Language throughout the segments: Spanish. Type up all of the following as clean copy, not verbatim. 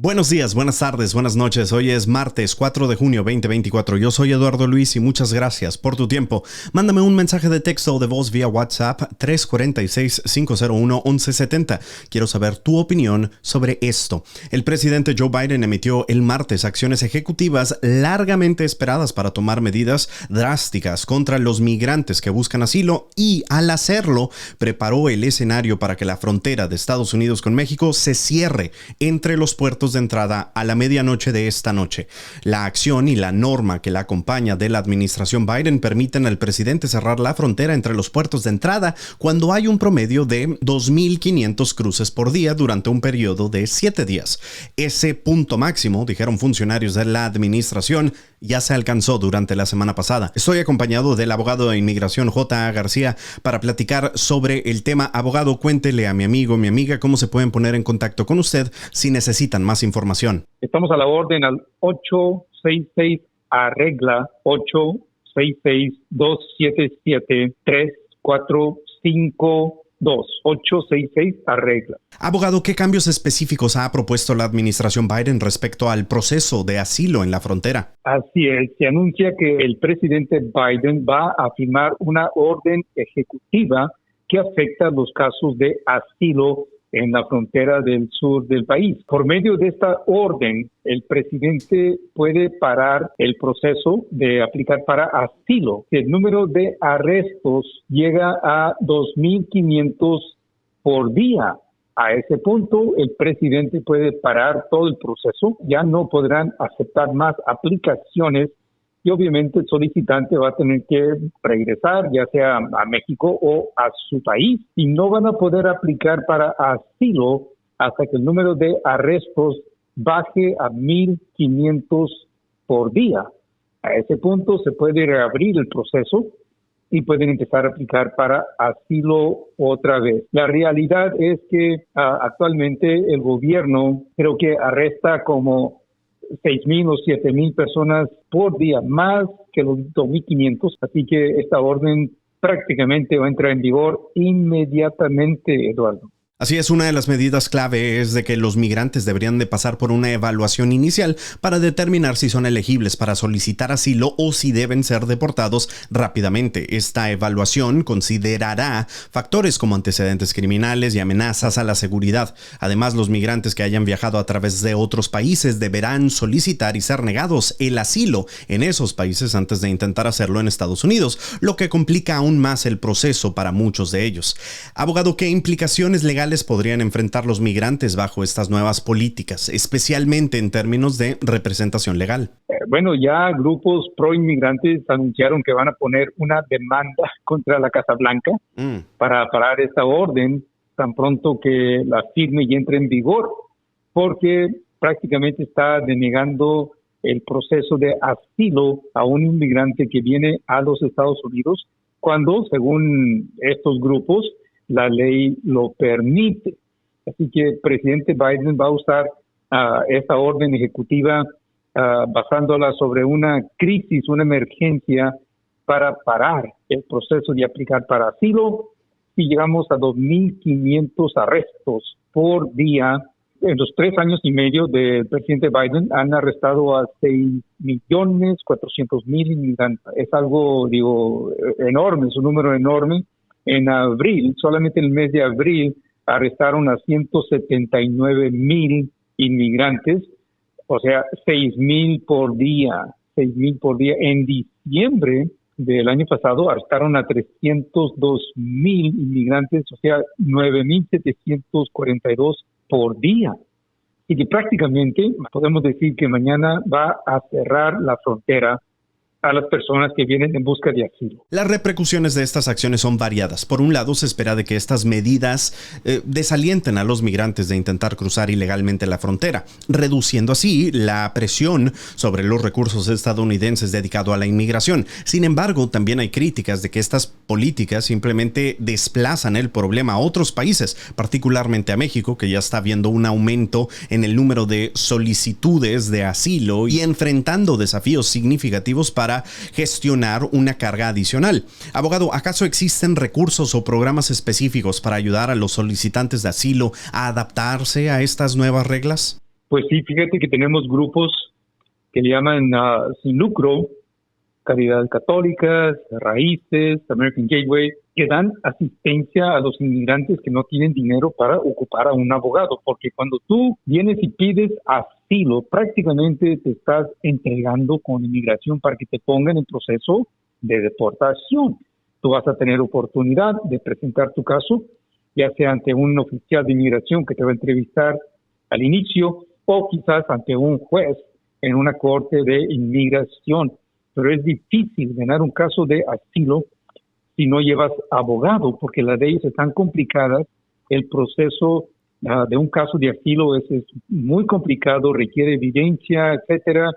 Buenos días, buenas tardes, buenas noches. Hoy es martes 4 de junio 2024. Yo soy Eduardo Luis y muchas gracias por tu tiempo. Mándame un mensaje de texto o de voz vía WhatsApp 346-501-1170. Quiero saber tu opinión sobre esto. El presidente Joe Biden emitió el martes acciones ejecutivas largamente esperadas para tomar medidas drásticas contra los migrantes que buscan asilo y, al hacerlo, preparó el escenario para que la frontera de Estados Unidos con México se cierre entre los puertos de entrada a la medianoche de esta noche. La acción y la norma que la acompaña de la administración Biden permiten al presidente cerrar la frontera entre los puertos de entrada cuando hay un promedio de 2.500 cruces por día durante un periodo de 7 días. Ese punto máximo, dijeron funcionarios de la administración, ya se alcanzó durante la semana pasada. Estoy acompañado del abogado de inmigración J.A. García para platicar sobre el tema. Abogado, cuéntele a mi amigo, mi amiga, cómo se pueden poner en contacto con usted si necesitan más información. Estamos a la orden al 866-ARREGLA, 866-277-3452, 866-ARREGLA. Abogado, ¿qué cambios específicos ha propuesto la administración Biden respecto al proceso de asilo en la frontera? Así es, se anuncia que el presidente Biden va a firmar una orden ejecutiva que afecta los casos de asilo en la frontera del sur del país. Por medio de esta orden, el presidente puede parar el proceso de aplicar para asilo. El número de arrestos llega a 2.500 por día. A ese punto, el presidente puede parar todo el proceso. Ya no podrán aceptar más aplicaciones y obviamente el solicitante va a tener que regresar, ya sea a México o a su país, y no van a poder aplicar para asilo hasta que el número de arrestos baje a 1.500 por día. A ese punto se puede reabrir el proceso y pueden empezar a aplicar para asilo otra vez. La realidad es que actualmente el gobierno creo que arresta como 6,000 o 7,000 personas por día, más que los 2,500. Así que esta orden prácticamente va a entrar en vigor inmediatamente, Eduardo. Así es, una de las medidas clave es de que los migrantes deberían de pasar por una evaluación inicial para determinar si son elegibles para solicitar asilo o si deben ser deportados rápidamente. Esta evaluación considerará factores como antecedentes criminales y amenazas a la seguridad. Además, los migrantes que hayan viajado a través de otros países deberán solicitar y ser negados el asilo en esos países antes de intentar hacerlo en Estados Unidos, lo que complica aún más el proceso para muchos de ellos. Abogado, ¿qué implicaciones legales podrían enfrentar los migrantes bajo estas nuevas políticas, especialmente en términos de representación legal? Bueno, ya grupos pro-inmigrantes anunciaron que van a poner una demanda contra la Casa Blanca para parar esta orden tan pronto que la firme y entre en vigor, porque prácticamente está denegando el proceso de asilo a un inmigrante que viene a los Estados Unidos cuando, según estos grupos, la ley lo permite. Así que el presidente Biden va a usar esta orden ejecutiva basándola sobre una crisis, una emergencia para parar el proceso de aplicar para asilo. Si llegamos a 2.500 arrestos por día, en los 3 años y medio del presidente Biden han arrestado a 6.400.000 inmigrantes. Es algo, enorme, es un número enorme. En abril, solamente en el mes de abril, arrestaron a 179,000 inmigrantes, o sea, 6,000 por día, 6,000 por día. En diciembre del año pasado arrestaron a 302,000 inmigrantes, o sea, 9,742 por día. Y que prácticamente podemos decir que mañana va a cerrar la frontera a las personas que vienen en busca de asilo. Las repercusiones de estas acciones son variadas. Por un lado, se espera de que estas medidas desalienten a los migrantes de intentar cruzar ilegalmente la frontera, reduciendo así la presión sobre los recursos estadounidenses dedicados a la inmigración. Sin embargo, también hay críticas de que estas políticas simplemente desplazan el problema a otros países, particularmente a México, que ya está viendo un aumento en el número de solicitudes de asilo y enfrentando desafíos significativos para gestionar una carga adicional. Abogado, ¿acaso existen recursos o programas específicos para ayudar a los solicitantes de asilo a adaptarse a estas nuevas reglas? Pues sí, fíjate que tenemos grupos que le llaman sin lucro, Caridad Católicas, Raíces, American Gateway, que dan asistencia a los inmigrantes que no tienen dinero para ocupar a un abogado, porque cuando tú vienes y pides asilo, prácticamente te estás entregando con inmigración para que te pongan en proceso de deportación. Tú vas a tener oportunidad de presentar tu caso, ya sea ante un oficial de inmigración que te va a entrevistar al inicio, o quizás ante un juez en una corte de inmigración. Pero es difícil ganar un caso de asilo si no llevas abogado, porque las leyes están complicadas. El proceso de un caso de asilo es muy complicado, requiere evidencia, etcétera,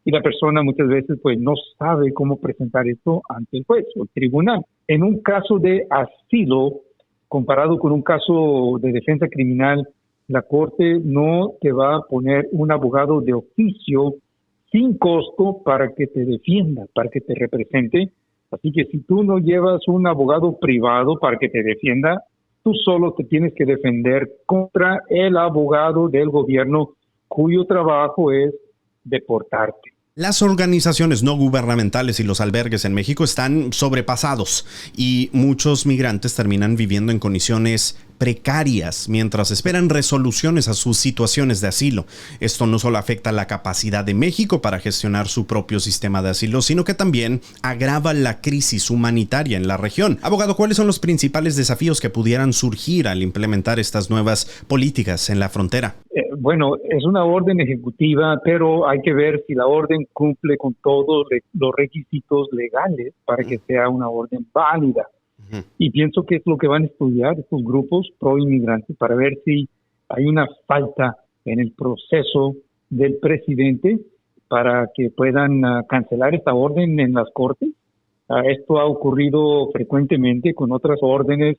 y la persona muchas veces pues no sabe cómo presentar esto ante el juez o el tribunal. En un caso de asilo, comparado con un caso de defensa criminal, la corte no te va a poner un abogado de oficio sin costo para que te defienda, para que te represente. Así que si tú no llevas un abogado privado para que te defienda, tú solo te tienes que defender contra el abogado del gobierno cuyo trabajo es deportarte. Las organizaciones no gubernamentales y los albergues en México están sobrepasados y muchos migrantes terminan viviendo en condiciones precarias mientras esperan resoluciones a sus situaciones de asilo. Esto no solo afecta la capacidad de México para gestionar su propio sistema de asilo, sino que también agrava la crisis humanitaria en la región. Abogado, ¿cuáles son los principales desafíos que pudieran surgir al implementar estas nuevas políticas en la frontera? Bueno, es una orden ejecutiva, pero hay que ver si la orden cumple con todos los requisitos legales para que sea una orden válida. Y pienso que es lo que van a estudiar estos grupos pro-inmigrantes para ver si hay una falta en el proceso del presidente para que puedan cancelar esta orden en las cortes. Esto ha ocurrido frecuentemente con otras órdenes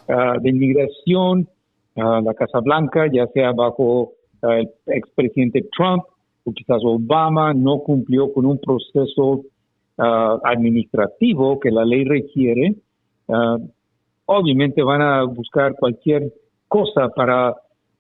de inmigración. La Casa Blanca, ya sea bajo el expresidente Trump o quizás Obama, no cumplió con un proceso administrativo que la ley requiere. Obviamente van a buscar cualquier cosa para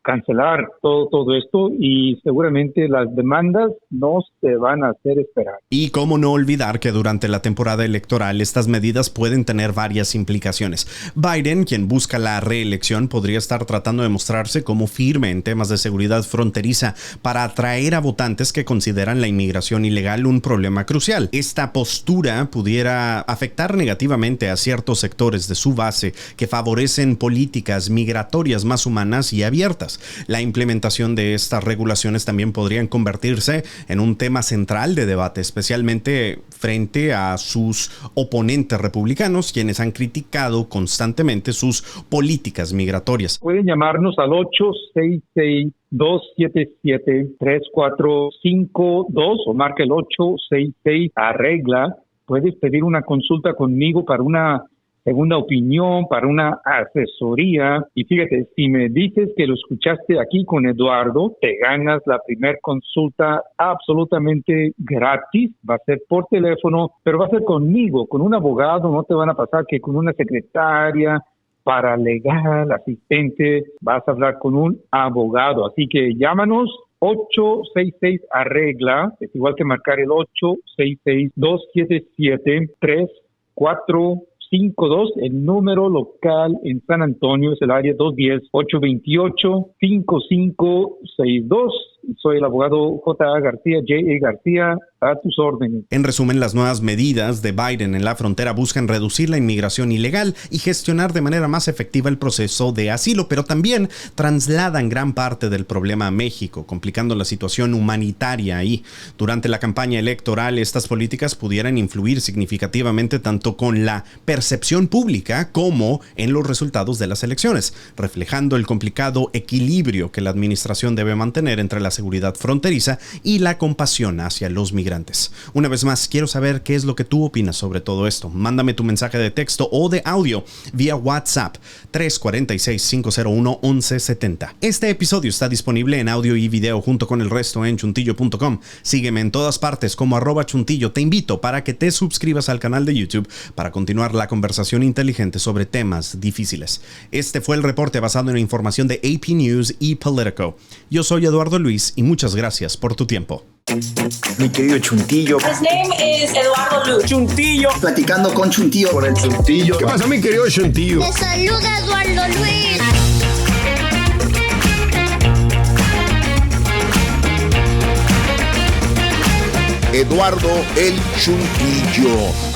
cancelar todo esto y seguramente las demandas no se van a hacer esperar. Y cómo no olvidar que durante la temporada electoral estas medidas pueden tener varias implicaciones. Biden, quien busca la reelección, podría estar tratando de mostrarse como firme en temas de seguridad fronteriza para atraer a votantes que consideran la inmigración ilegal un problema crucial. Esta postura pudiera afectar negativamente a ciertos sectores de su base que favorecen políticas migratorias más humanas y abiertas. La implementación de estas regulaciones también podrían convertirse en un tema central de debate, especialmente frente a sus oponentes republicanos, quienes han criticado constantemente sus políticas migratorias. Pueden llamarnos al 866-277-3452 o marca el 866 arregla. Puedes pedir una consulta conmigo para una segunda opinión, para una asesoría. Y fíjate, si me dices que lo escuchaste aquí con Eduardo, te ganas la primera consulta absolutamente gratis. Va a ser por teléfono, pero va a ser conmigo, con un abogado. No te van a pasar que con una secretaria, paralegal, asistente. Vas a hablar con un abogado. Así que llámanos. 866 arregla, es igual que marcar el 866-277-3452. El número local en San Antonio es el área 210-828-5562. Soy el abogado J.A. García, J.A. García, a tus órdenes. En resumen, las nuevas medidas de Biden en la frontera buscan reducir la inmigración ilegal y gestionar de manera más efectiva el proceso de asilo, pero también trasladan gran parte del problema a México, complicando la situación humanitaria ahí. Durante la campaña electoral, estas políticas pudieran influir significativamente tanto con la percepción pública como en los resultados de las elecciones, reflejando el complicado equilibrio que la administración debe mantener entre la seguridad fronteriza y la compasión hacia los migrantes. migrantes. Una vez más, quiero saber qué es lo que tú opinas sobre todo esto. Mándame tu mensaje de texto o de audio vía WhatsApp 346-501-1170. Este episodio está disponible en audio y video junto con el resto en chuntillo.com. Sígueme en todas partes como @chuntillo. Te invito para que te suscribas al canal de YouTube para continuar la conversación inteligente sobre temas difíciles. Este fue el reporte basado en la información de AP News y Politico. Yo soy Eduardo Luis y muchas gracias por tu tiempo. Mi querido Chuntillo. His name is Eduardo Luis. Chuntillo. Platicando con Chuntillo. Con el Chuntillo. ¿Qué pasa, mi querido Chuntillo? Te saluda Eduardo Luis. Eduardo el Chuntillo.